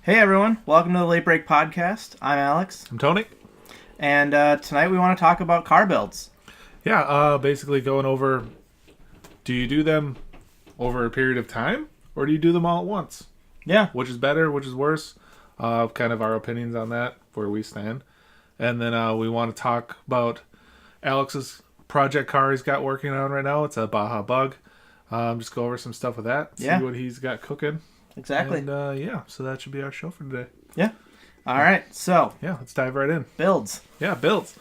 Hey everyone, welcome to the Late Break Podcast. I'm Alex, I'm Tony. and tonight we want to talk about car builds. Yeah, basically going over, do you do them over a period of time, or do you do them all at once? Yeah. Which is better, which is worse? Kind of our opinions on that, where we stand. And then we want to talk about Alex's project car he's got working on right now. It's a Baja Bug. Just go over some stuff with that, see what he's got cooking. Exactly. And so that should be our show for today. Yeah. All right, so. Yeah, let's dive right in. Builds. Yeah, builds.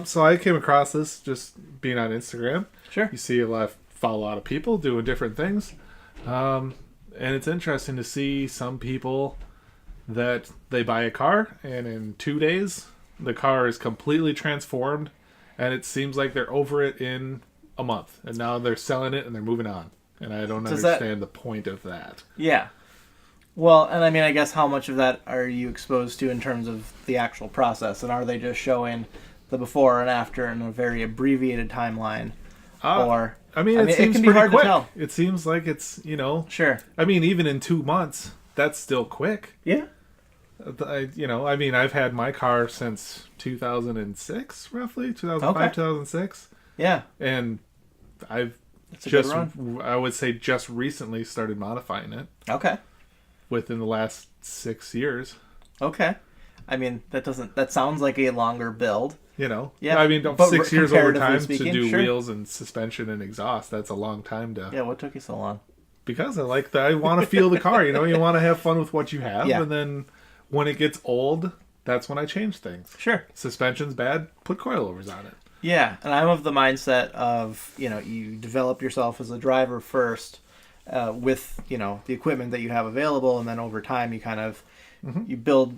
So I came across this just being on Instagram. Sure. You see follow a lot of people doing different things. And it's interesting to see some people that they buy a car and in 2 days the car is completely transformed and it seems like they're over it in a month. And now they're selling it and they're moving on. And I don't understand the point of that. Yeah. Well, and I mean, I guess how much of that are you exposed to in terms of the actual process? And are they just showing the before and after in a very abbreviated timeline? It seems it can be pretty hard quick. to tell. It seems like it's, Sure. I mean, even in 2 months, that's still quick. Yeah. I've had my car since 2006, roughly 2005, 2006. Yeah. And I've I would say just recently started modifying it. Okay. Within the last 6 years. Okay. I mean, that sounds like a longer build. Yeah. I mean, 6 years over time to do wheels and suspension and exhaust. That's a long time to. Yeah. What took you so long? Because I want to feel the car. You want to have fun with what you have, Yeah. and then when it gets old, that's when I change things. Sure. Suspension's bad. Put coilovers on it. Yeah, and I'm of the mindset of, you develop yourself as a driver first with, the equipment that you have available, and then over time you kind of, you build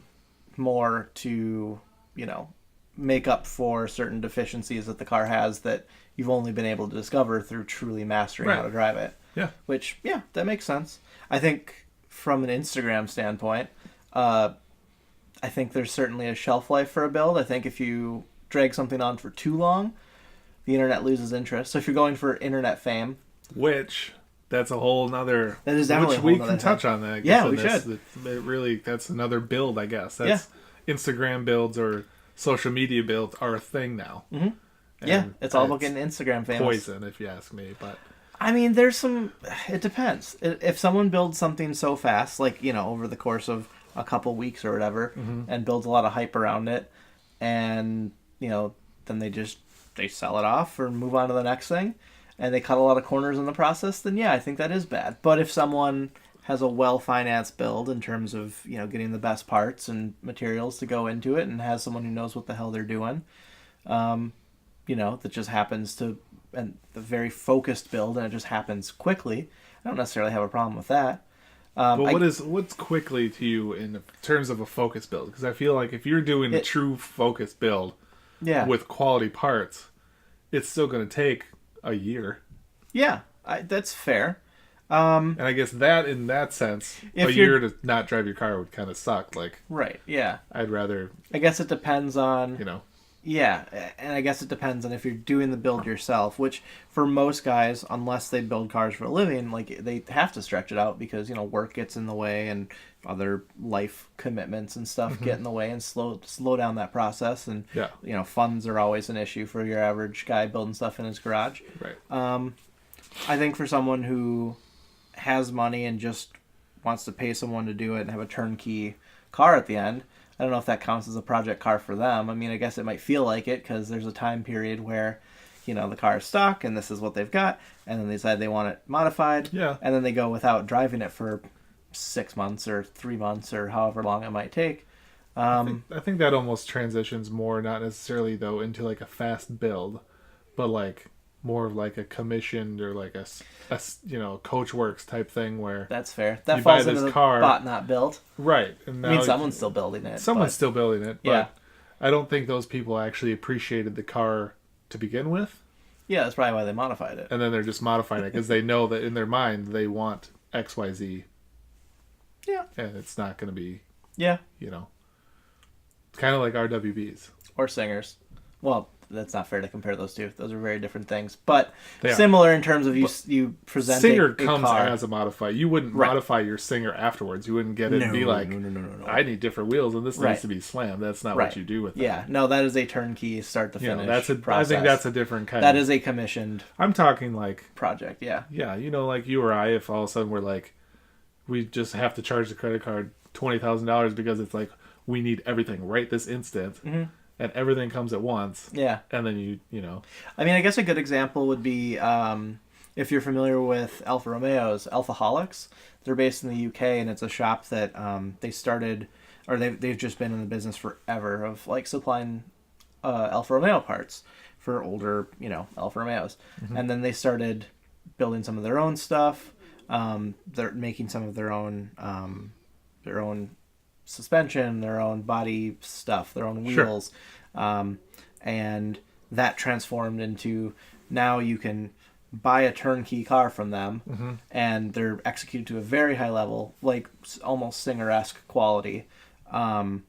more to, make up for certain deficiencies that the car has that you've only been able to discover through truly mastering how to drive it. Yeah. Which, that makes sense. I think from an Instagram standpoint, I think there's certainly a shelf life for a build. I think if you drag something on for too long, the internet loses interest. So if you're going for internet fame, that's a whole nother. That is definitely which we can touch on that. We should. That's another build, I guess. That's Instagram builds or social media builds are a thing now. Mm-hmm. It's all about getting Instagram famous. Poison, if you ask me. But I mean, it depends. If someone builds something so fast, like over the course of a couple weeks or whatever, and builds a lot of hype around it, and then they sell it off or move on to the next thing, and they cut a lot of corners in the process, then I think that is bad. But if someone has a well-financed build in terms of, getting the best parts and materials to go into it and has someone who knows what the hell they're doing, that just happens to, and the very focused build, and it just happens quickly, I don't necessarily have a problem with that. But what's quickly to you in terms of a focus build? Because I feel like if you're doing a true focus build with quality parts, it's still going to take a year. Yeah, that's fair. And I guess that, in that sense, a year to not drive your car would kind of suck. Right, yeah. I'd rather... I guess it depends on... Yeah, and I guess it depends on if you're doing the build yourself, which for most guys, unless they build cars for a living, they have to stretch it out because, work gets in the way and other life commitments and stuff get in the way and slow down that process. And, funds are always an issue for your average guy building stuff in his garage. Right. I think for someone who has money and just wants to pay someone to do it and have a turnkey car at the end, I don't know if that counts as a project car for them. I mean, I guess it might feel like it because there's a time period where, the car is stock and this is what they've got, and then they decide they want it modified, and then they go without driving it for 6 months or 3 months or however long it might take. I think that almost transitions more, not necessarily though into a fast build, but more of a commissioned or a Coachworks type thing where that's fair. That falls into the car bought not built. Right. And now someone's still building it. Still building it, but I don't think those people actually appreciated the car to begin with. Yeah, that's probably why they modified it. And then they're just modifying it because they know that in their mind they want XYZ. Yeah. And it's not going to be. Yeah. It's kind of like RWBs or Singers. Well, that's not fair to compare those two. Those are very different things, but They are. similar in terms of you present Singer a comes car. as a modified. You wouldn't Right. modify your Singer afterwards. You wouldn't get it and be like, no. I need different wheels and this Right. needs to be slammed. That's not Right. what you do with that. Yeah, no, that is a turnkey start to You know, finish that's a. process. I think that's a different kind. That is a commissioned I'm talking like, project. Yeah. yeah, you know, like you or I, if all of a sudden we're like, we just have to charge the credit card $20,000 because it's like we need everything right this instant, and everything comes at once. Yeah. And then you know. I mean, I guess a good example would be if you're familiar with Alfa Romeo's Alfaholics. They're based in the UK, and it's a shop that they started, or they've just been in the business forever of like supplying Alfa Romeo parts for older, Alfa Romeos. And then they started building some of their own stuff. They're making some of their own suspension, their own body stuff, their own wheels. Sure. And that transformed into now you can buy a turnkey car from them, and they're executed to a very high level, like almost Singer-esque quality, and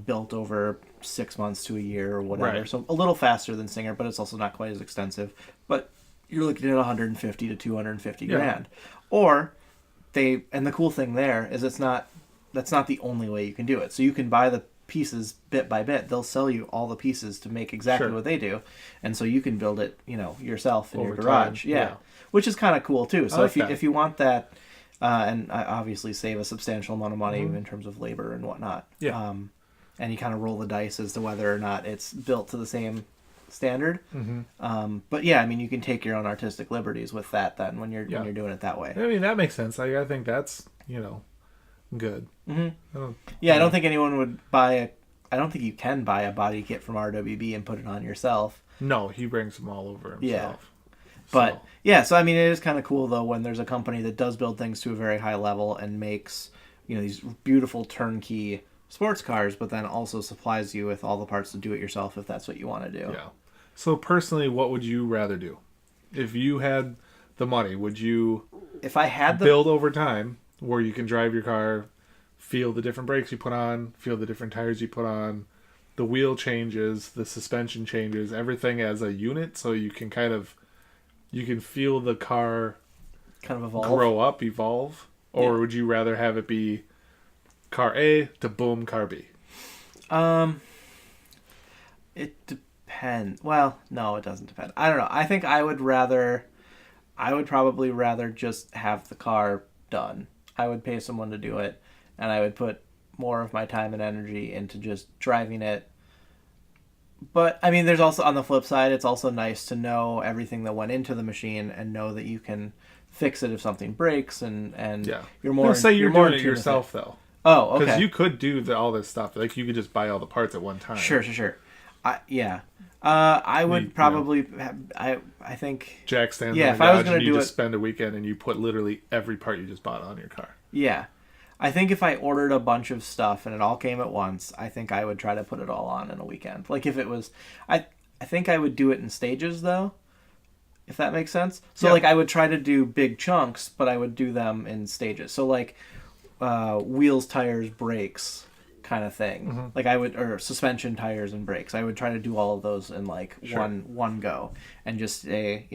built over 6 months to a year or whatever. Right. So a little faster than Singer, but it's also not quite as extensive. But you're looking at 150 to 250 grand. Or and the cool thing there is that's not the only way you can do it. So you can buy the pieces bit by bit. They'll sell you all the pieces to make exactly what they do, and so you can build it, yourself in Over your garage. time. Yeah, which is kind of cool too. So like if you want that, and obviously save a substantial amount of money in terms of labor and whatnot. Yeah. And you kind of roll the dice as to whether or not it's built to the same standard. But yeah, I mean, you can take your own artistic liberties with that then when you're doing it that way. I mean, that makes sense. I think that's good. Yeah, I don't think anyone would I don't think you can buy a body kit from RWB and put it on yourself. No, he brings them all over himself. Yeah. But so I mean, it is kind of cool though when there's a company that does build things to a very high level and makes these beautiful turnkey sports cars, but then also supplies you with all the parts to do it yourself if that's what you want to do. Yeah. So personally, what would you rather do? If you had the money, would you if I had build over time where you can drive your car, feel the different brakes you put on, feel the different tires you put on, the wheel changes, the suspension changes, everything as a unit, so you can feel the car kind of evolve? Or would you rather have it be car A to boom, car B? It depends. Well, no, it doesn't depend. I don't know. I think I would probably rather just have the car done. I would pay someone to do it, and I would put more of my time and energy into just driving it. But, I mean, there's also, on the flip side, it's also nice to know everything that went into the machine and know that you can fix it if something breaks, and you're more... Say you're doing it yourself, though. Oh, okay. Because you could do all this stuff. Like, you could just buy all the parts at one time. Sure. I would probably... I think... Jack stands in the if I was going to do just spend a weekend and you put literally every part you just bought on your car. Yeah. I think if I ordered a bunch of stuff and it all came at once, I think I would try to put it all on in a weekend. Like if it was... I think I would do it in stages, though, if that makes sense. So, like, I would try to do big chunks, but I would do them in stages. So, like, wheels, tires, brakes kind of thing. Like or suspension, tires, and brakes. I would try to do all of those in, like, one go. And just say,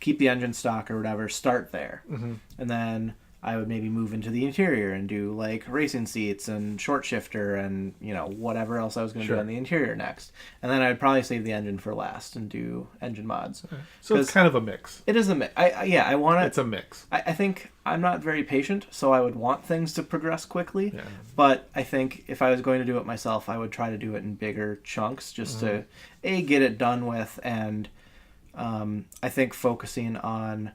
keep the engine stock or whatever, start there. And then... I would maybe move into the interior and do like racing seats and short shifter and whatever else I was going to do on the interior next, and then I'd probably save the engine for last and do engine mods. Okay. So it's kind of a mix. It is a mix. I want it. It's a mix. I think I'm not very patient, so I would want things to progress quickly. Yeah. But I think if I was going to do it myself, I would try to do it in bigger chunks just to get it done with, and I think focusing on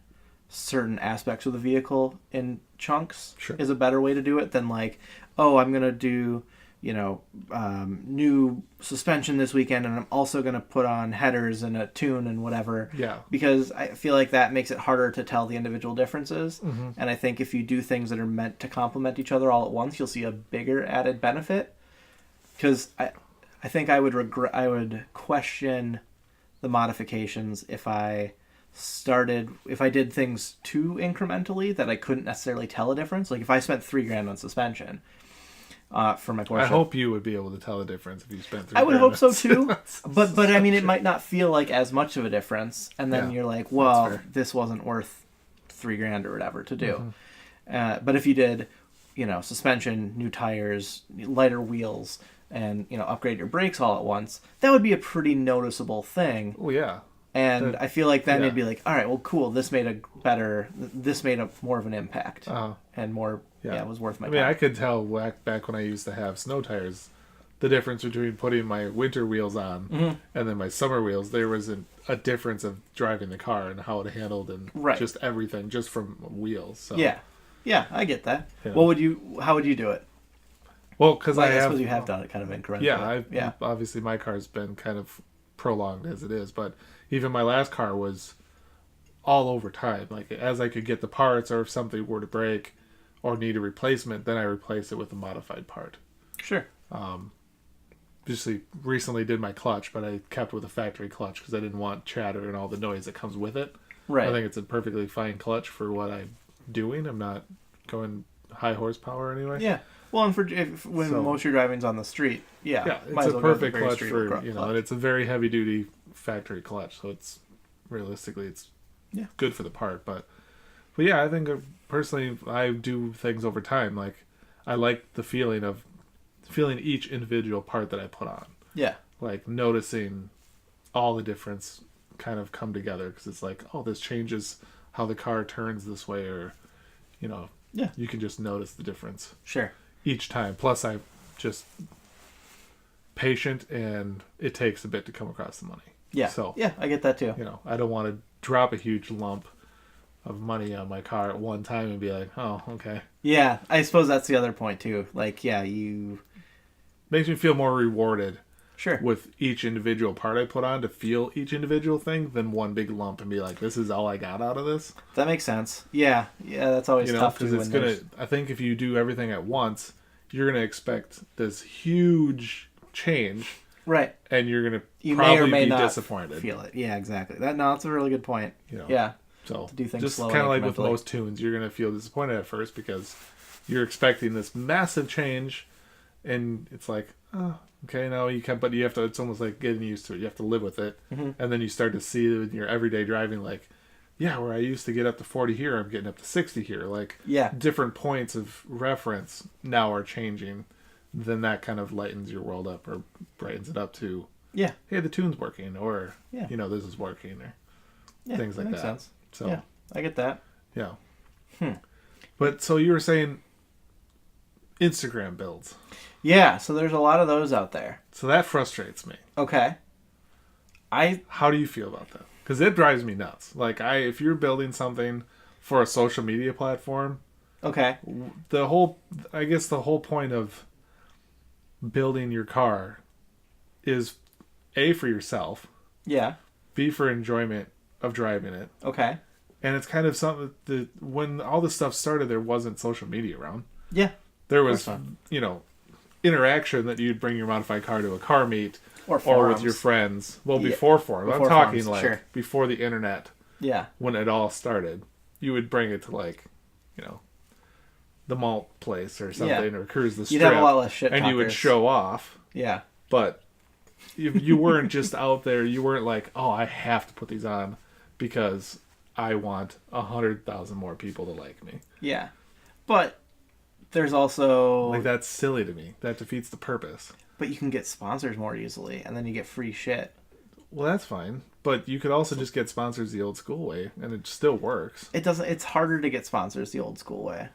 certain aspects of the vehicle in chunks is a better way to do it than like, I'm going to do, new suspension this weekend and I'm also going to put on headers and a tune and whatever. Yeah. Because I feel like that makes it harder to tell the individual differences. And I think if you do things that are meant to complement each other all at once, you'll see a bigger added benefit. Because I think I would question the modifications if I did things too incrementally that I couldn't necessarily tell a difference. Like if I spent $3,000 on suspension, for my Porsche. I hope you would be able to tell the difference if you spent 3 I would hope so minutes. too. but I mean, it might not feel like as much of a difference, and then Yeah, you're like, well, fair. this wasn't worth $3,000 or whatever to do. But if you did, suspension, new tires, lighter wheels, and upgrade your brakes all at once, that would be a pretty noticeable thing. Oh yeah. And I feel like then yeah. it'd be like, all right, well, cool. This made a more of an impact, and more. Yeah, it was worth my time. I could tell back when I used to have snow tires, the difference between putting my winter wheels on and then my summer wheels. There was a difference of driving the car and how it handled and just everything just from wheels. So. Yeah, I get that. Yeah. How would you do it? Well, because I suppose you have done it kind of incrementally. Yeah, obviously my car's been kind of prolonged as it is, but even my last car was all over time. Like as I could get the parts, or if something were to break or need a replacement, then I replace it with a modified part. Sure. Just recently did my clutch, but I kept with a factory clutch because I didn't want chatter and all the noise that comes with it. Right. I think it's a perfectly fine clutch for what I'm doing. I'm not going high horsepower anyway. Yeah. Well, and when most of your driving's on the street, it's a perfect clutch for and it's a very heavy duty factory clutch, so it's realistically it's good for the part. But yeah, I think personally I do things over time. Like I like the feeling of each individual part that I put on. Yeah. Like noticing all the difference kind of come together, because it's like, oh, this changes how the car turns this way, or you can just notice the difference. Sure. Each time. Plus I'm just patient, and it takes a bit to come across the money. Yeah. So I get that too. I don't want to drop a huge lump of money on my car at one time and be like, oh, okay. Yeah, I suppose that's the other point too. Like, you makes me feel more rewarded. Sure. With each individual part I put on to feel each individual thing than one big lump and be like, this is all I got out of this. That makes sense. Yeah, that's always tough to do. I think if you do everything at once, you're gonna expect this huge change. Right. And you're gonna probably be disappointed. Feel it. Yeah, exactly. That's a really good point. Yeah. So to do things just kind of like with most tunes, you're gonna feel disappointed at first because you're expecting this massive change, and it's like, oh, okay, now you can, but you have to. It's almost like getting used to it. You have to live with it, and then you start to see it in your everyday driving. Like, where I used to get up to 40 here, I'm getting up to 60 here. Like, different points of reference now are changing. Then that kind of lightens your world up or brightens it up to, hey, the tune's working, or this is working, or things like that. Makes sense. So I get that. Yeah. But so you were saying Instagram builds. Yeah, so there's a lot of those out there. So that frustrates me. Okay. How do you feel about that? Because it drives me nuts. Like, if you're building something for a social media platform, okay, the whole point of building your car is A, for yourself. Yeah. B, for enjoyment of driving it. Okay. And it's kind of something that when all this stuff started, there wasn't social media around. Yeah. There was, interaction that you'd bring your modified car to a car meet or with your friends. Well, before forums. I'm talking before the internet. Yeah. When it all started, you would bring it to the malt place or something, or cruise the strip. You'd have a lot less shit talkers. And you would show off. Yeah. But you weren't just out there. You weren't like, oh, I have to put these on because I want 100,000 more people to like me. Yeah. But there's also... that's silly to me. That defeats the purpose. But you can get sponsors more easily, and then you get free shit. Well, that's fine. But you could also just get sponsors the old school way, and it still works. It doesn't... It's harder to get sponsors the old school way.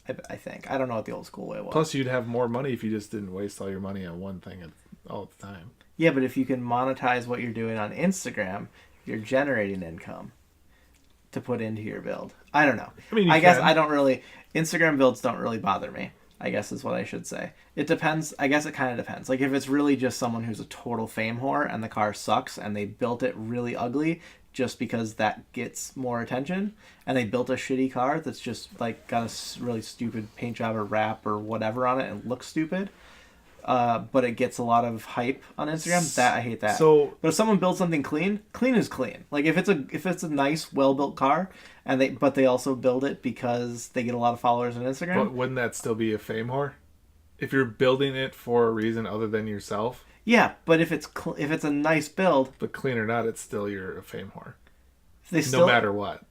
I think. I don't know what the old school way was. Plus, you'd have more money if you just didn't waste all your money on one thing all the time. Yeah, but if you can monetize what you're doing on Instagram, you're generating income to put into your build. I don't know. I guess I don't really... Instagram builds don't really bother me, I guess is what I should say. It depends. I guess it kind of depends. Like, if it's really just someone who's a total fame whore and the car sucks and they built it really ugly just because that gets more attention, and they built a shitty car that's just, got a really stupid paint job or wrap or whatever on it and looks stupid, but it gets a lot of hype on Instagram, I hate that. But if someone builds something clean is clean. Like, if it's a nice, well-built car, but they also build it because they get a lot of followers on Instagram. But wouldn't that still be a fame whore? if you're building it for a reason other than yourself. Yeah, but if it's a nice build, But clean or not, it's still a fame whore. they still, No matter what.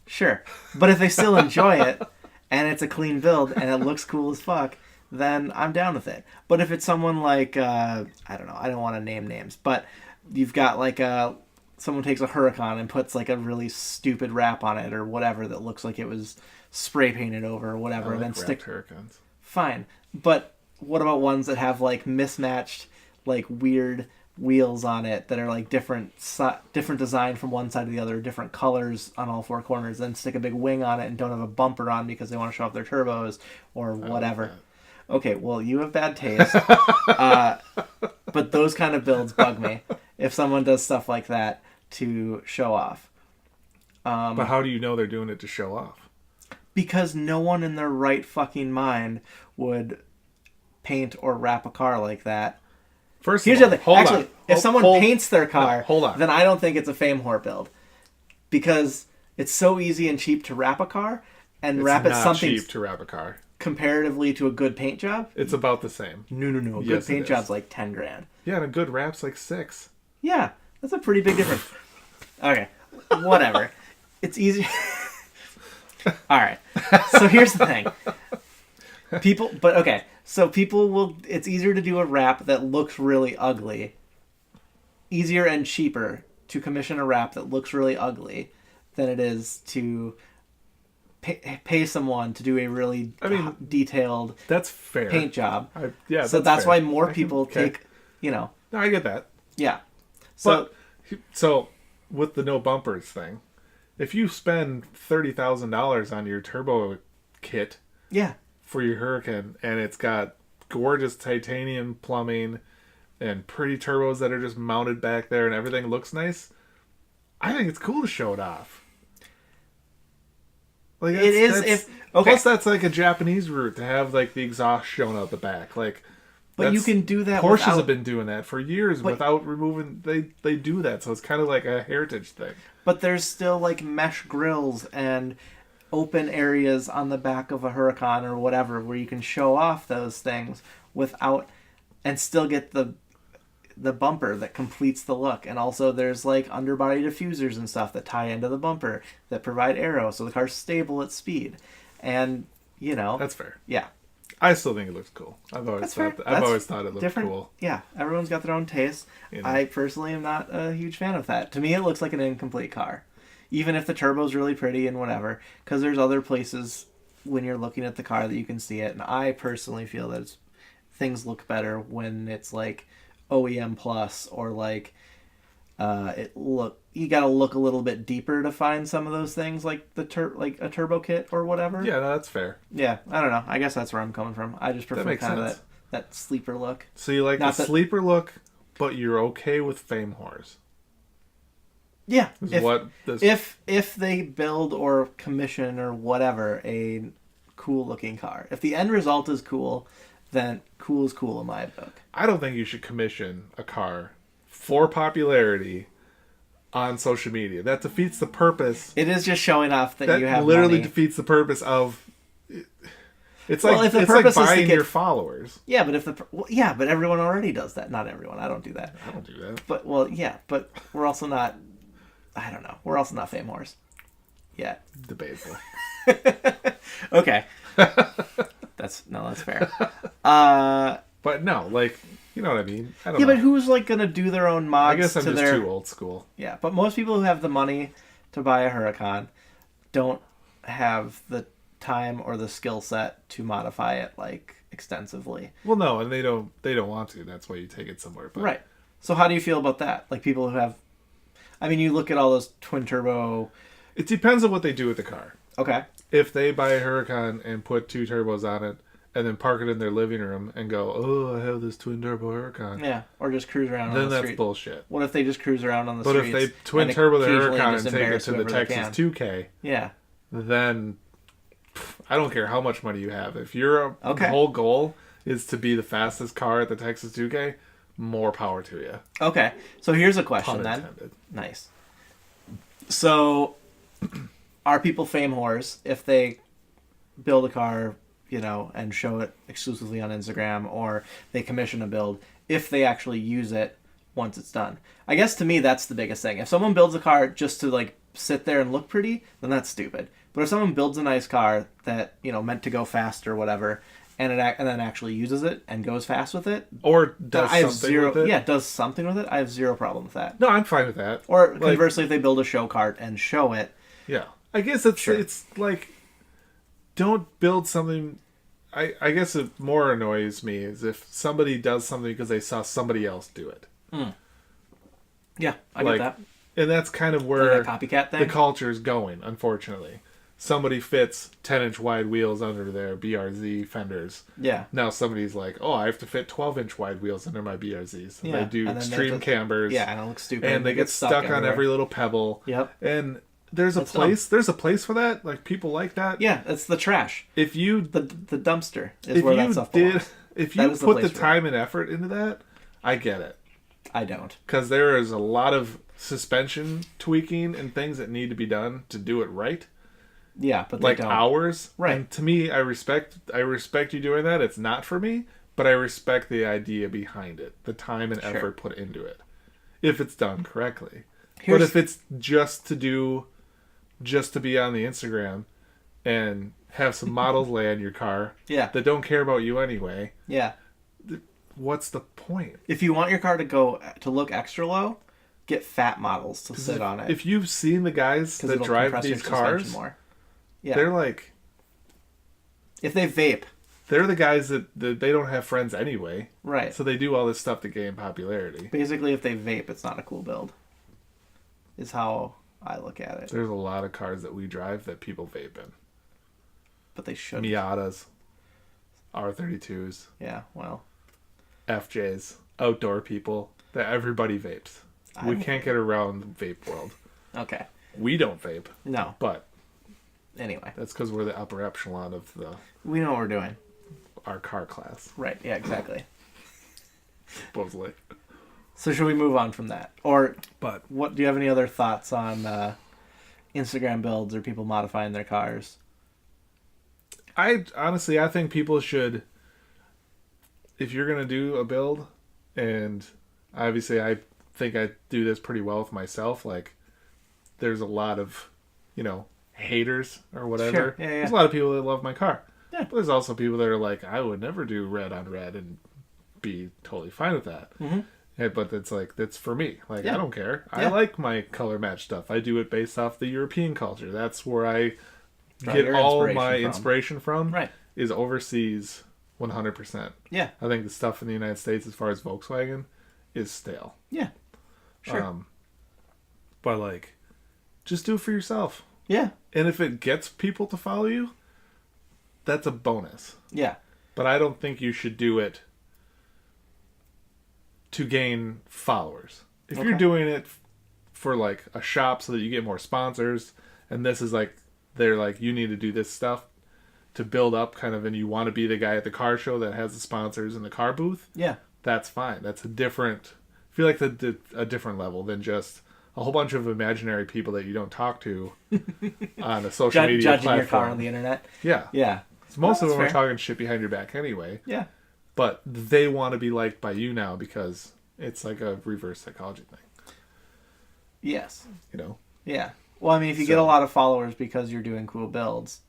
Sure, but if they still enjoy it and it's a clean build and it looks cool as fuck, then I'm down with it. But if it's someone like I don't know, I don't want to name names, but you've got like someone takes a Huracan and puts like a really stupid wrap on it or whatever that looks like it was spray painted over or whatever, and then stick Huracans. Fine, but what about ones that have like mismatched, like weird wheels on it that are like different design from one side to the other, different colors on all four corners, then stick a big wing on it and don't have a bumper on because they want to show off their turbos or whatever. Okay, well, you have bad taste, but those kind of builds bug me if someone does stuff like that to show off. But how do you know they're doing it to show off? Because no one in their right fucking mind would paint or wrap a car like that. First Here's of all, the thing. Actually, if someone paints their car, no, hold on. then I don't think it's a fame whore build. Because it's so easy and cheap to wrap a car, and wrap it something cheap to wrap a car. Comparatively to a good paint job. It's about the same. No. A good paint job's like 10 grand. Yeah, and a good wrap's like 6. Yeah, that's a pretty big difference. Okay, whatever. It's easy. All right. So here's the thing. People will. It's easier to do a wrap that looks really ugly. Easier and cheaper to commission a wrap that looks really ugly than it is to pay someone to do a really detailed. That's fair. Paint job. So that's why more people take. No, I get that. Yeah. So with the no bumpers thing, if you spend $30,000 on your turbo kit. Yeah. For your Huracan, and it's got gorgeous titanium plumbing and pretty turbos that are just mounted back there and everything looks nice, I think it's cool to show it off. Like it is plus that's like a Japanese route to have like the exhaust shown out the back. Like, but you can do that. Porsches have been doing that for years without removing. They do that, so it's kind of like a heritage thing. But there's still like mesh grills and open areas on the back of a Huracan or whatever where you can show off those things without and still get the bumper that completes the look. And also there's like underbody diffusers and stuff that tie into the bumper that provide aero so the car's stable at speed. And that's fair. Yeah, I still think it looks cool. I've always thought it looked cool. Yeah, everyone's got their own taste. I personally am not a huge fan of that. To me it looks like an incomplete car. Even if the turbo's really pretty and whatever, because there's other places when you're looking at the car that you can see it. And I personally feel that things look better when it's like OEM plus or like you got to look a little bit deeper to find some of those things like like a turbo kit or whatever. Yeah, no, that's fair. Yeah, I don't know. I guess that's where I'm coming from. I just prefer kind of that sleeper look. So you like the sleeper look, but you're okay with fame whores. Yeah, if they build or commission or whatever a cool looking car, if the end result is cool, then cool is cool in my book. I don't think you should commission a car for popularity on social media. That defeats the purpose. It is just showing off that you have literally money. defeats the purpose of. It's like buying your followers. Yeah, but everyone already does that. Not everyone. I don't do that. I don't do that. But but we're also not. I don't know. We're also not fame whores. Yeah. Debatable. Okay. That's fair. But no, like, you know what I mean? I don't know. But who's like gonna do their own mods? I guess I'm just too old school. Yeah, but most people who have the money to buy a Huracan don't have the time or the skill set to modify it like extensively. Well, no, and they don't want to. That's why you take it somewhere. But... Right. So how do you feel about that? Like people who have you look at all those twin turbo. It depends on what they do with the car. Okay. If they buy a Huracan and put 2 turbos on it and then park it in their living room and go, "Oh, I have this twin turbo Huracan." Yeah, or just cruise around on the street. Then that's bullshit. What if they just cruise around on the streets? But if they twin turbo the Huracan and take it to the Texas 2K, yeah, then I don't care how much money you have. If your whole goal is to be the fastest car at the Texas 2K, more power to you. Okay, so here's a question then. Nice. So, are people fame whores if they build a car, and show it exclusively on Instagram, or they commission a build if they actually use it once it's done. I guess to me that's the biggest thing. If someone builds a car just to like sit there and look pretty, then that's stupid. But if someone builds a nice car that meant to go fast or whatever, and then actually uses it and goes fast with it, or does something with it, does something with it, I have zero problem with that. No, I'm fine with that. Or conversely, if they build a show cart and show it, yeah, I guess it's like, don't build something. I guess it more annoys me is if somebody does something because they saw somebody else do it. Yeah, I get that. And that's kind of where copycat thing? The culture is going, unfortunately. Somebody fits 10-inch wide wheels under their BRZ fenders. Yeah. Now somebody's like, oh, I have to fit 12-inch wide wheels under my BRZs. And they do extreme cambers. Yeah, and it looks stupid. And they get stuck on every little pebble. Yep. And there's a place for that. Like, people like that. Yeah, it's the trash. If you... The dumpster is where that stuff belongs. If you put the time and effort into that, I get it. I don't. Because there is a lot of suspension tweaking and things that need to be done to do it right. Yeah, but like they don't. Hours. Right. And to me, I respect you doing that. It's not for me, but I respect the idea behind it, the time and effort put into it, if it's done correctly. But if it's just to be on the Instagram and have some models lay on your car that don't care about you anyway. Yeah. What's the point? If you want your car to look extra low, get fat models to sit on it. If you've seen the guys that drive these cars, they're like... If they vape. They're the guys that they don't have friends anyway. Right. So they do all this stuff to gain popularity. Basically, if they vape, it's not a cool build. Is how I look at it. There's a lot of cars that we drive that people vape in. But they should. Miatas. R32s. Yeah, well... FJs, outdoor people, that everybody vapes. We can't get around the vape world. Okay. We don't vape. No. But anyway. That's because we're the upper echelon of we know what we're doing. Our car class. Right, yeah, exactly. Supposedly. So should we move on from that? Or do you have any other thoughts on Instagram builds or people modifying their cars? I think people should... If you're going to do a build, and obviously I think I do this pretty well with myself, like, there's a lot of, haters or whatever. Sure. Yeah, yeah. There's a lot of people that love my car. Yeah. But there's also people that are like, I would never do red on red and be totally fine with that. Mm-hmm. Yeah, but it's like, that's for me. Like, yeah. I don't care. Yeah. I like my color match stuff. I do it based off the European culture. That's where I get all my inspiration from. Right. Is overseas 100%. Yeah. I think the stuff in the United States as far as Volkswagen is stale. Yeah. Sure. But like, just do it for yourself. Yeah. And if it gets people to follow you, that's a bonus. Yeah. But I don't think you should do it to gain followers. If you're doing it for like a shop so that you get more sponsors, and this is like, they're like, you need to do this stuff to build up kind of, and you want to be the guy at the car show that has the sponsors in the car booth. Yeah. That's fine. That's a different, I feel like a different level than just a whole bunch of imaginary people that you don't talk to on a social media judging platform. Your car on the internet. Yeah. Yeah. So most of them are talking shit behind your back anyway. Yeah. But they want to be liked by you now because it's like a reverse psychology thing. Yes. Yeah. Well, I mean, if you get a lot of followers because you're doing cool builds,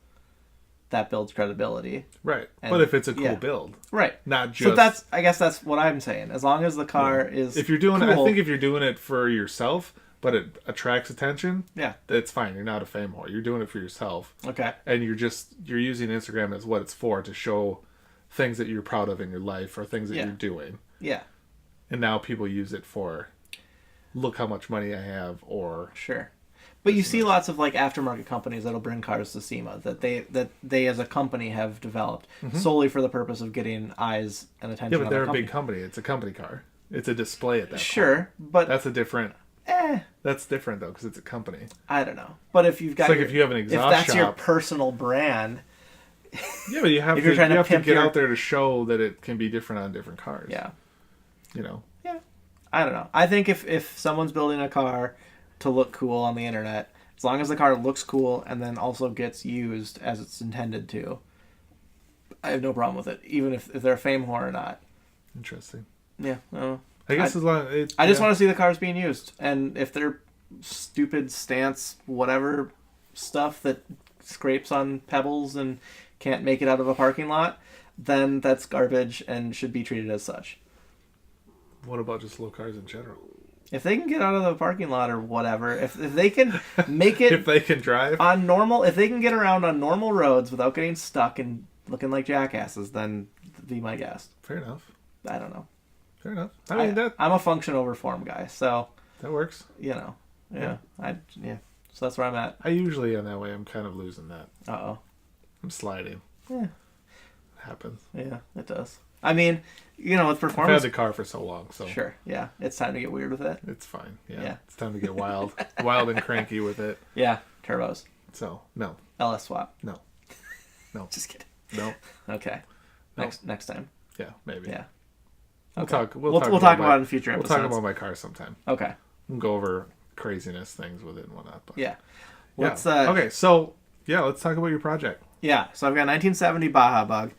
that builds credibility. Right. But if it's a cool build. Right. Not just... So I guess that's what I'm saying. As long as the car is if you're doing cool, I think if you're doing it for yourself, but it attracts attention, yeah, that's fine. You're not a fame whore. You're doing it for yourself. Okay. And you're using Instagram as what it's for, to show things that you're proud of in your life or things that you're doing. Yeah. And now people use it for, look how much money I have, or... Sure. But you see lots of like aftermarket companies that'll bring cars to SEMA that they as a company have developed solely for the purpose of getting eyes and attention. Yeah, but they're a big company. It's a company car. It's a display at that point. Sure, but that's a different. That's different though because it's a company. I don't know, but if you've got, it's like if you have an exhaust if that's shop, your personal brand. Yeah, but you have to get out there to show that it can be different on different cars. Yeah. Yeah. I don't know. I think if someone's building a car to look cool on the internet, as long as the car looks cool and then also gets used as it's intended to, I have no problem with it, even if they're a fame whore or not. Interesting. Yeah. I guess as long I just want to see the cars being used, and if they're stupid stance whatever stuff that scrapes on pebbles and can't make it out of a parking lot, then that's garbage and should be treated as such. What about just slow cars in general? If they can get out of the parking lot or whatever, if they can make it if they can drive on normal, if they can get around on normal roads without getting stuck and looking like jackasses, then be my guest. Fair enough. I don't know. Fair enough. I mean, I'm a function over form guy, so that works. You know, yeah. So that's where I'm at. I usually am that way. I'm kind of losing that. I'm sliding. Yeah. It happens. Yeah, it does. I mean, with performance. I've had the car for so long, so sure. Yeah, it's time to get weird with it. It's fine. Yeah. It's time to get wild, and cranky with it. Yeah, turbos. So no. LS swap. No. Just kidding. No. Okay. Next time. Yeah, maybe. Yeah. Okay. We'll talk about it in future episodes. We'll talk about my car sometime. Okay. We'll go over craziness things with it and whatnot. But yeah. Okay, so let's talk about your project. Yeah, so I've got a 1970 Baja Bug.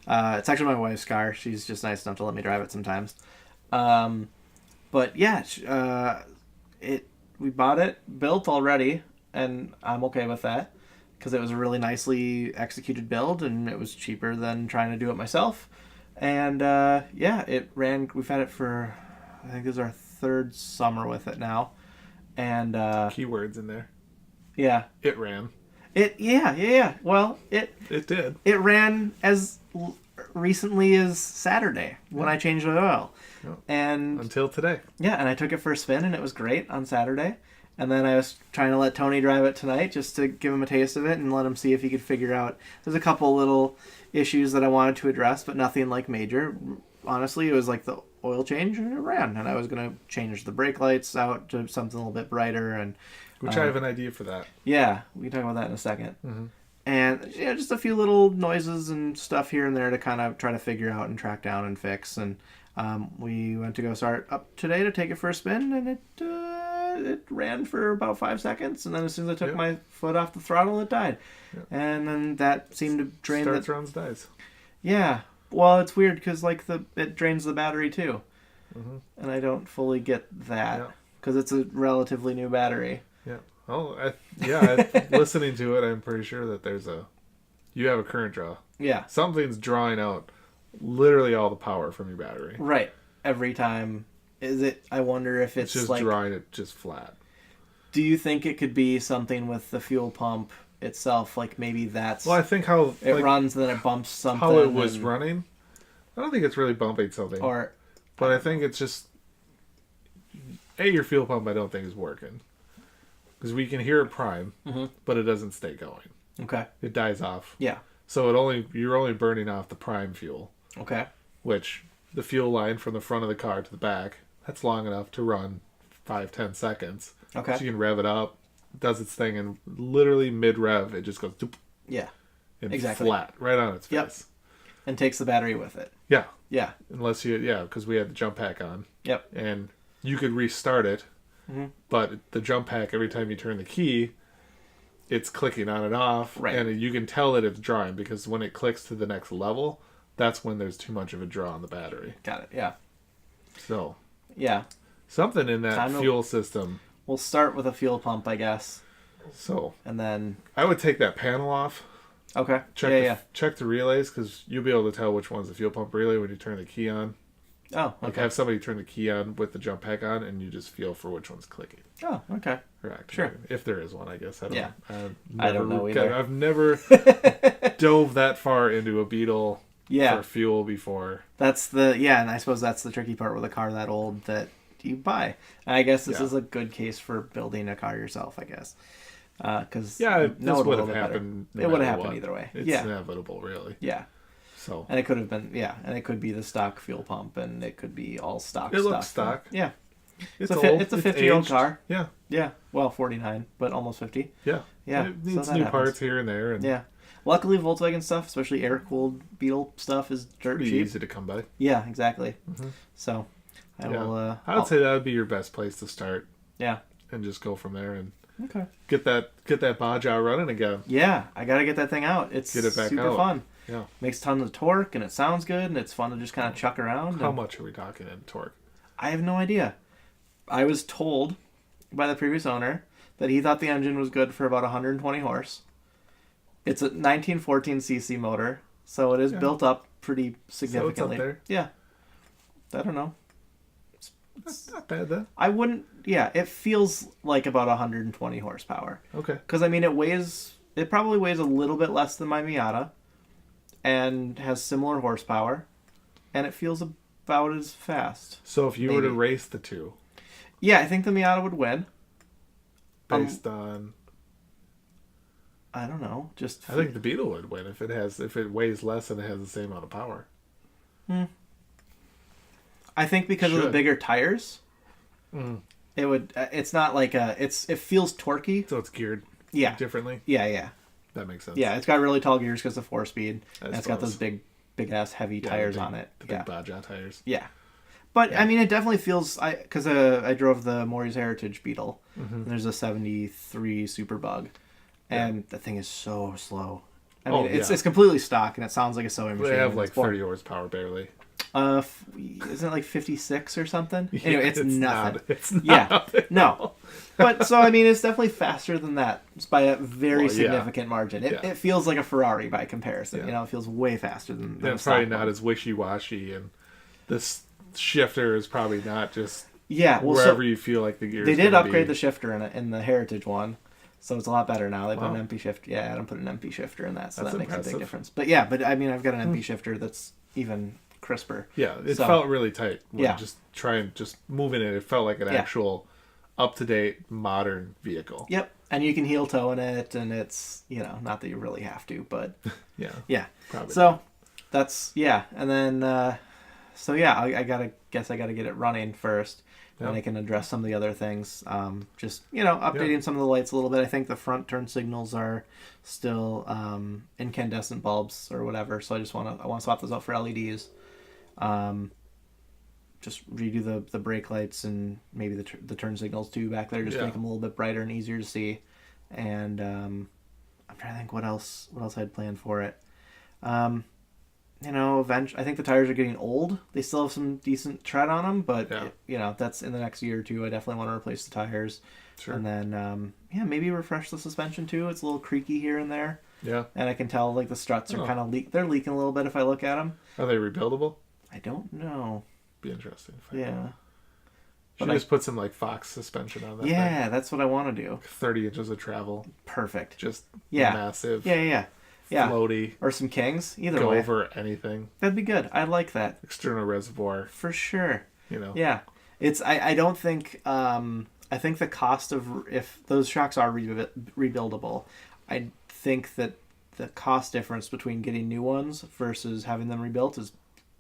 It's actually my wife's car. She's just nice enough to let me drive it sometimes. But yeah, we bought it built already, and I'm okay with that because it was a really nicely executed build, and it was cheaper than trying to do it myself. And it ran. We've had it for, I think this is our third summer with it now. And keywords in there. Yeah. It ran. Yeah. Well, it did. It ran as recently as Saturday when I changed the oil. Yeah. And until today. Yeah, and I took it for a spin and it was great on Saturday. And then I was trying to let Tony drive it tonight just to give him a taste of it and let him see if he could figure out. There's a couple little issues that I wanted to address, but nothing like major. Honestly, it was like the oil change and it ran. And I was going to change the brake lights out to something a little bit brighter. And which I have an idea for that. Yeah, we can talk about that in a second. Mm-hmm. And just a few little noises and stuff here and there to kind of try to figure out and track down and fix. And we went to go start up today to take it for a spin, and it ran for about 5 seconds. And then as soon as I took my foot off the throttle, it died. Yep. And then that seemed to drain. Starts, runs, dies. Yeah. Well, it's weird because it drains the battery too, and I don't fully get that because it's a relatively new battery. Yeah. Oh, listening to it, I'm pretty sure that you have a current draw. Yeah. Something's drawing out literally all the power from your battery. Right. Every time. I wonder if it's just like drawing it just flat. Do you think it could be something with the fuel pump itself? Like maybe that's... Well, I think how it runs and then it bumps something. How it was running. I don't think it's really bumping something. But I think it's just... your fuel pump I don't think is working. Because we can hear it prime, but it doesn't stay going. Okay. It dies off. Yeah. So you're only burning off the prime fuel. Okay. Which the fuel line from the front of the car to the back, that's long enough to run 5-10 seconds. Okay. So you can rev it up, it does its thing, and literally mid-rev, it just goes... Doop, yeah. and exactly. Flat, right on its face. Yep. And takes the battery with it. Yeah. Yeah. Unless because we had the jump pack on. Yep. And you could restart it. But the jump pack, every time you turn the key, it's clicking on and off. Right. And you can tell that it's drawing because when it clicks to the next level, that's when there's too much of a draw on the battery. Got it, yeah. So. Yeah. Something in that fuel system. We'll start with a fuel pump, I guess. So. And then. I would take that panel off. Okay. Check the relays because you'll be able to tell which one's the fuel pump relay when you turn the key on. Oh, okay. Like have somebody turn the key on with the jump pack on, and you just feel for which one's clicking. Oh, okay. Sure. If there is one, I guess. I don't know either. I've never dove that far into a Beetle for fuel before. That's and I suppose that's the tricky part with a car that old that you buy. And I guess this is a good case for building a car yourself, I guess. Because this would have happened. It would have happened either way. It's inevitable, really. Yeah. So. And it could have been, and it could be the stock fuel pump, and it could be all stock. It looks stock. Yeah. It's old. It's a 50-year-old car. Yeah. Yeah. Well, 49, but almost 50. Yeah. Yeah. It needs new parts here and there. And yeah. Luckily, Volkswagen stuff, especially air-cooled Beetle stuff, is dirt cheap. Easy to come by. Yeah, exactly. So, I would say that would be your best place to start. Yeah. And just go from there and get that Baja running again. Yeah, I got to get that thing out. It's super fun. Yeah. Makes tons of torque, and it sounds good, and it's fun to just kind of chuck around. How much are we talking in torque? I have no idea. I was told by the previous owner that he thought the engine was good for about 120 horse. It's a 1914cc motor, so it is built up pretty significantly. So it's up there. Yeah. I don't know. That's not bad then. I wouldn't... Yeah, it feels like about 120 horsepower. Okay. Because, I mean, it probably weighs a little bit less than my Miata and has similar horsepower, and it feels about as fast. So if you were to race the two... Yeah, I think the Miata would win. Based on... I don't know. I think the Beetle would win if it weighs less and it has the same amount of power. I think because of the bigger tires, it would. It's not like it feels torquey. So it's geared. Differently. Yeah. That makes sense. Yeah, it's got really tall gears because of 4-speed. And it's got those big ass heavy tires on it. The big Baja tires. Yeah. But, I mean, it definitely feels... Because I drove the Maury's Heritage Beetle. And there's a 73 Super Bug. And the thing is so slow. I mean, it's completely stock, and it sounds like a sewing machine. They have like 30 horsepower barely. Isn't it like 56 or something? Anyway, it's nothing. It's not. No. But, so, I mean, it's definitely faster than that. It's by a very significant margin. It feels like a Ferrari by comparison. You know, it feels way faster than it's probably not as wishy-washy, and this shifter is probably not just wherever you feel like the gears. They did upgrade the shifter in the Heritage one. So it's a lot better now. They put an MP shifter. Yeah, Adam put an MP shifter in that, so that makes a big difference. But I mean, I've got an MP shifter that's even crisper. Yeah, it felt really tight. Just moving it felt like an actual up-to-date modern vehicle. Yep, and you can heel toe in it, and it's not that you really have to, but yeah. Probably. So that's and then I gotta get it running first. And I can address some of the other things. Updating some of the lights a little bit. I think the front turn signals are still incandescent bulbs or whatever. So I want to swap those out for LEDs. Just redo the brake lights and maybe the turn signals too back there. Just make them a little bit brighter and easier to see. And I'm trying to think what else I had planned for it. Eventually, I think the tires are getting old. They still have some decent tread on them, but that's in the next year or two. I definitely want to replace the tires. Sure. And then, maybe refresh the suspension too. It's a little creaky here and there. Yeah. And I can tell like the struts are kind of they're leaking a little bit if I look at them. Are they rebuildable? I don't know. Be interesting. But just put some like Fox suspension on that. Yeah, thing. That's what I want to do. 30 inches of travel. Perfect. Just massive. Yeah, floaty, or some Kings. Either go way, over anything. That'd be good. I like that. External reservoir for sure. Yeah, it's. I don't think. I think the cost of if those shocks are rebuildable, I think that the cost difference between getting new ones versus having them rebuilt is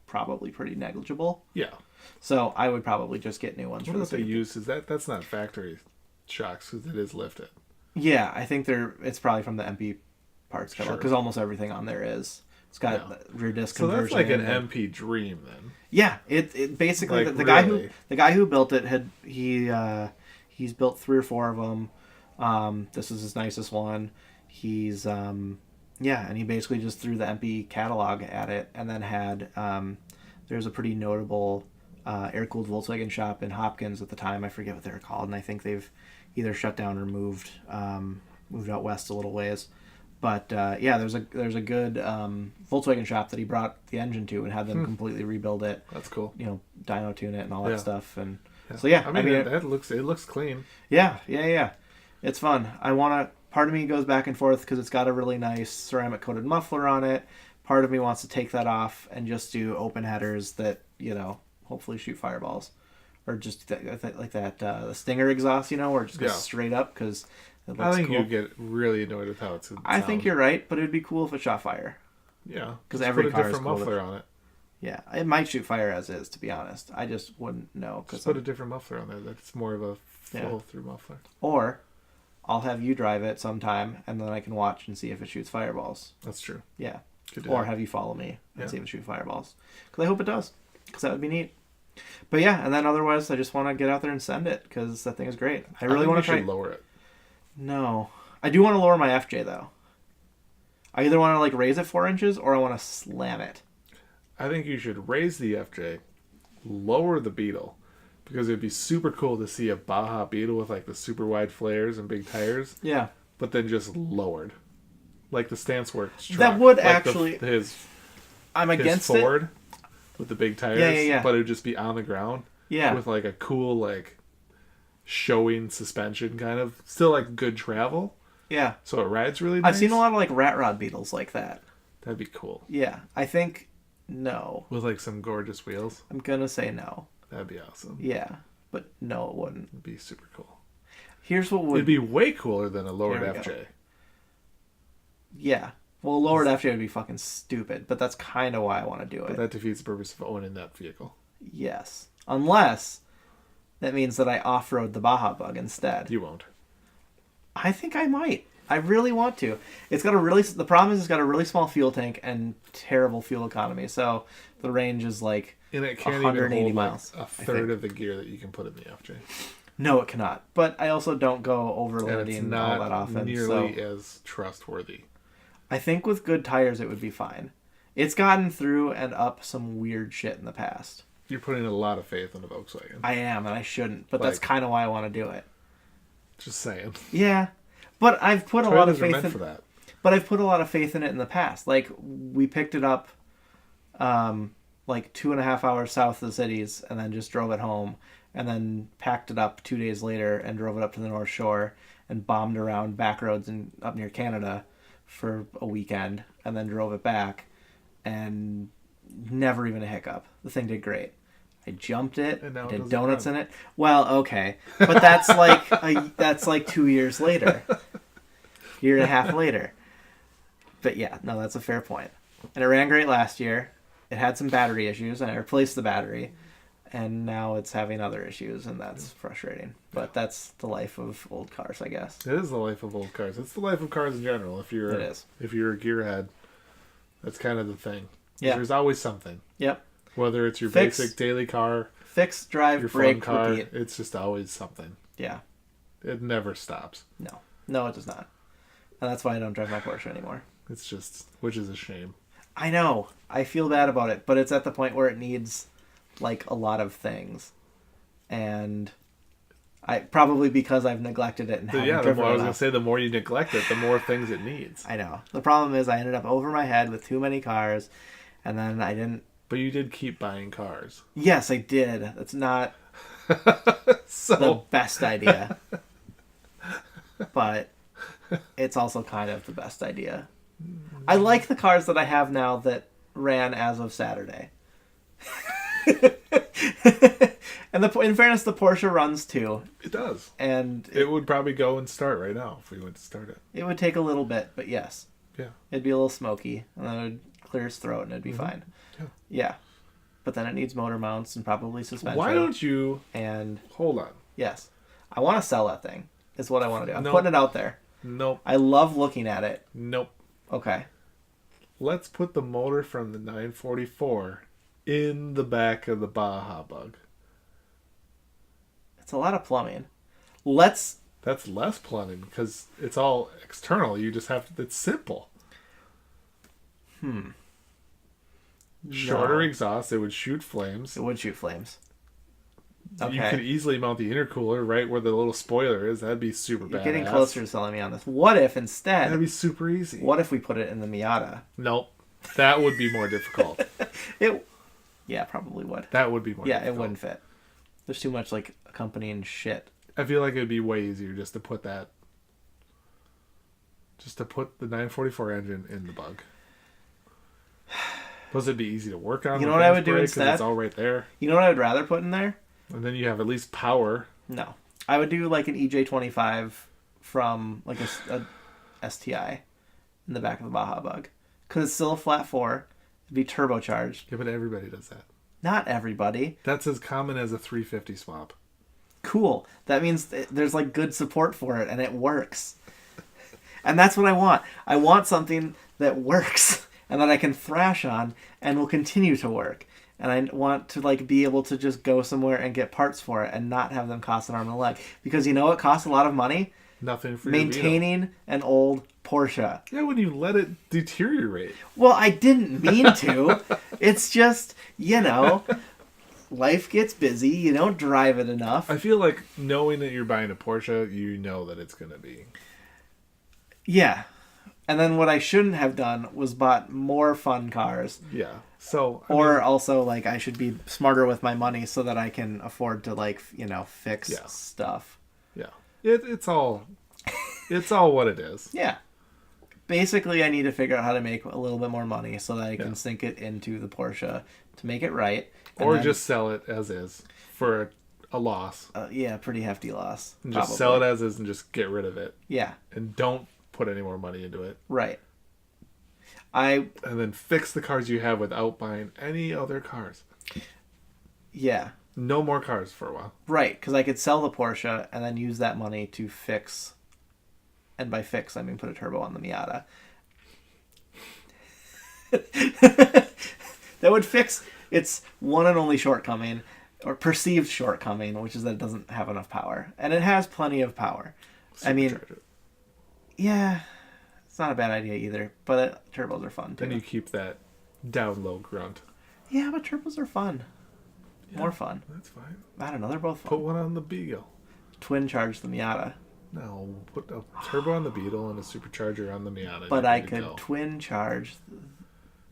probably pretty negligible. Yeah. So I would probably just get new ones. What they use is that's not factory shocks because it is lifted. Yeah, I think it's probably from the MP parts catalog because almost everything on there is. It's got rear disc conversion. So that's like an MP dream then. Yeah, it basically like, the guy who built it he's built 3 or 4 of them. This is his nicest one. He's and he basically just threw the MP catalog at it, and then had there's a pretty notable air-cooled Volkswagen shop in Hopkins at the time. I forget what they're called, and I think they've either shut down or moved out west a little ways. But there's a good Volkswagen shop that he brought the engine to and had them completely rebuild it. That's cool. Dyno tune it and all that stuff. And so I mean it looks clean. Yeah. It's fun. Part of me goes back and forth because it's got a really nice ceramic coated muffler on it. Part of me wants to take that off and just do open headers that hopefully shoot fireballs, or just like that the Stinger exhaust, or just go straight up because. I think you get really annoyed with how it's. I think you're right, but it'd be cool if it shot fire. Yeah, because every put a car different muffler on it. Yeah, it might shoot fire as is. To be honest, I just wouldn't know. Just put a different muffler on there. That's more of a flow through muffler. Or I'll have you drive it sometime, and then I can watch and see if it shoots fireballs. That's true. Yeah. Or have you follow me and see if it shoots fireballs. Because I hope it does. Because that would be neat. But and then otherwise, I just want to get out there and send it because that thing is great. I really want to try. Lower it. No. I do want to lower my FJ, though. I either want to like raise it 4 inches or I want to slam it. I think you should raise the FJ, lower the Beetle, because it'd be super cool to see a Baja Beetle with like the super wide flares and big tires. Yeah. But then just lowered. Like the Stance Works truck. That would like actually... I'm against his Ford with the big tires. Yeah. But it would just be on the ground. Yeah. With like a cool, like, showing suspension kind of. Still like good travel. Yeah. So it rides really nice. I've seen a lot of like rat rod Beetles like that. That'd be cool. Yeah. I think no. With like some gorgeous wheels. I'm going to say no. That'd be awesome. Yeah. But no, it wouldn't. It'd be super cool. Here's what would... It'd be way cooler than a lowered FJ. Go. Yeah. Well, lowered FJ would be fucking stupid, but that's kind of why I want to do it. But that defeats the purpose of owning that vehicle. Yes. Unless that means that I off-road the Baja Bug instead. You won't. I think I might. I really want to. It's got a really... The problem is it's got a really small fuel tank and terrible fuel economy, so the range is like and it can't 180 even hold miles. Like a third of the gear that you can put in the FJ. No, it cannot. But I also don't go overloading all that often. Nearly as trustworthy. I think with good tires it would be fine. It's gotten through and up some weird shit in the past. You're putting a lot of faith in the Volkswagen. I am, and I shouldn't. But that's kind of why I want to do it. Just saying. Yeah, but I've put a lot of faith in. For that. But I've put a lot of faith in it in the past. Like we picked it up, like 2.5 hours south of the cities, and then just drove it home, and then packed it up 2 days later and drove it up to the North Shore and bombed around back roads and up near Canada for a weekend, and then drove it back, and never even a hiccup. The thing did great. I jumped it, I did donuts in it. Well, okay, but that's like 2 years later, year and a half later. But yeah, no, that's a fair point. And it ran great last year. It had some battery issues, and I replaced the battery, and now it's having other issues, and that's frustrating. But that's the life of old cars, I guess. It is the life of old cars. It's the life of cars in general. If you're a gearhead, that's kind of the thing. Yeah. There's always something. Yep. Whether it's your basic daily car, fix, drive, your brake, fun car, repeat. it's just always something. Yeah. It never stops. No, it does not. And that's why I don't drive my Porsche anymore. It's just, which is a shame. I know. I feel bad about it, but it's at the point where it needs like a lot of things. And I probably because I've neglected it and haven't driven it. I was going to say the more you neglect it, the more things it needs. I know. The problem is I ended up over my head with too many cars, and then I didn't. But you did keep buying cars. Yes, I did. That's not the best idea. But it's also kind of the best idea. I like the cars that I have now that ran as of Saturday. And in fairness, the Porsche runs too. It does. And it would probably go and start right now if we went to start it. It would take a little bit, but yes. Yeah. It'd be a little smoky, and then it would clear his throat, and it'd be fine. Yeah. But then it needs motor mounts and probably suspension. Why don't you... And... Hold on. Yes. I want to sell that thing, is what I want to do. I'm putting it out there. Nope. I love looking at it. Nope. Okay. Let's put the motor from the 944 in the back of the Baja Bug. It's a lot of plumbing. That's less plumbing because it's all external. You just have to... It's simple. Shorter exhaust. It would shoot flames. It would shoot flames. Okay. You could easily mount the intercooler right where the little spoiler is. That'd be super badass. You're getting closer to selling me on this. What if instead... That'd be super easy. What if we put it in the Miata? Nope. That would be more difficult. Yeah, probably would. That would be more difficult. Yeah, it wouldn't fit. There's too much like accompanying shit. I feel like it'd be way easier just to put that... Just to put the 944 engine in the Bug. Plus it'd be easy to work on. You know what I would do instead? It's all right there. You know what I would rather put in there? And then you have at least power. No. I would do like an EJ25 from like a STI in the back of the Baja Bug. Because it's still a flat 4. It'd be turbocharged. Yeah, but everybody does that. Not everybody. That's as common as a 350 swap. Cool. That means there's like good support for it and it works. And that's what I want. I want something that works and that I can thrash on and will continue to work. And I want to like be able to just go somewhere and get parts for it and not have them cost an arm and a leg. Because you know what costs a lot of money? Nothing for your Beetle. Maintaining an old Porsche. Yeah, when you let it deteriorate. Well, I didn't mean to. It's just, life gets busy. You don't drive it enough. I feel like knowing that you're buying a Porsche, you know that it's going to be. Yeah. And then what I shouldn't have done was bought more fun cars. Yeah. So. Also, I should be smarter with my money so that I can afford to, fix stuff. Yeah. It's all what it is. Yeah. Basically, I need to figure out how to make a little bit more money so that I can sink it into the Porsche to make it right. Or just sell it as is for a loss. Pretty hefty loss. And just sell it as is and just get rid of it. Yeah. And don't put any more money into it. Right. And then fix the cars you have without buying any other cars. Yeah. No more cars for a while. Right, because I could sell the Porsche and then use that money to fix, and by fix I mean put a turbo on the Miata. That would fix its one and only shortcoming, or perceived shortcoming, which is that it doesn't have enough power. And it has plenty of power. Yeah, it's not a bad idea either, but turbos are fun too. Then you keep that down low grunt. Yeah, but turbos are fun. Yeah, more fun. That's fine. I don't know, they're both fun. Put one on the Beagle. Twin charge the Miata. No, put a turbo on the Beetle and a supercharger on the Miata. But I could twin charge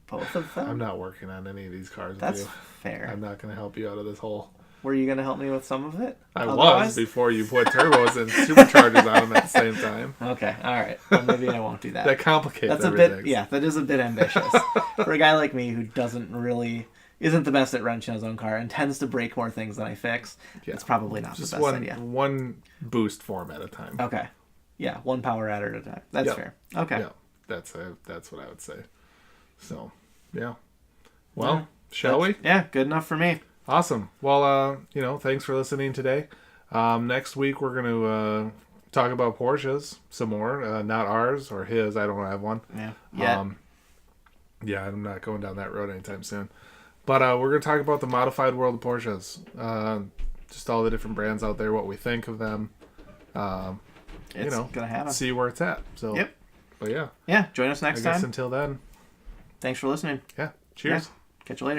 both of them. I'm not working on any of these cars. That's with you. fair. I'm not going to help you out of this hole. Were you going to help me with some of it? I was before you put turbos and superchargers on them at the same time. Okay, all right. Well, maybe I won't do that. That complicates That's everything. That is a bit ambitious. For a guy like me who isn't the best at wrenching his own car and tends to break more things than I fix, it's probably not just the best idea. One boost form at a time. Okay. Yeah, one power adder at a time. That's fair. Okay. Yeah, that's what I would say. So, yeah. Well, shall we? Yeah, good enough for me. Awesome. Well, thanks for listening today. Next week we're going to talk about Porsches some more. Not ours or his. I don't have one. Yeah. Yeah, I'm not going down that road anytime soon. But we're going to talk about the modified world of Porsches. Just all the different brands out there, what we think of them. It's going to happen. See where it's at. So, yep. But yeah. Yeah, join us next time. I guess until then. Thanks for listening. Yeah. Cheers. Yeah. Catch you later.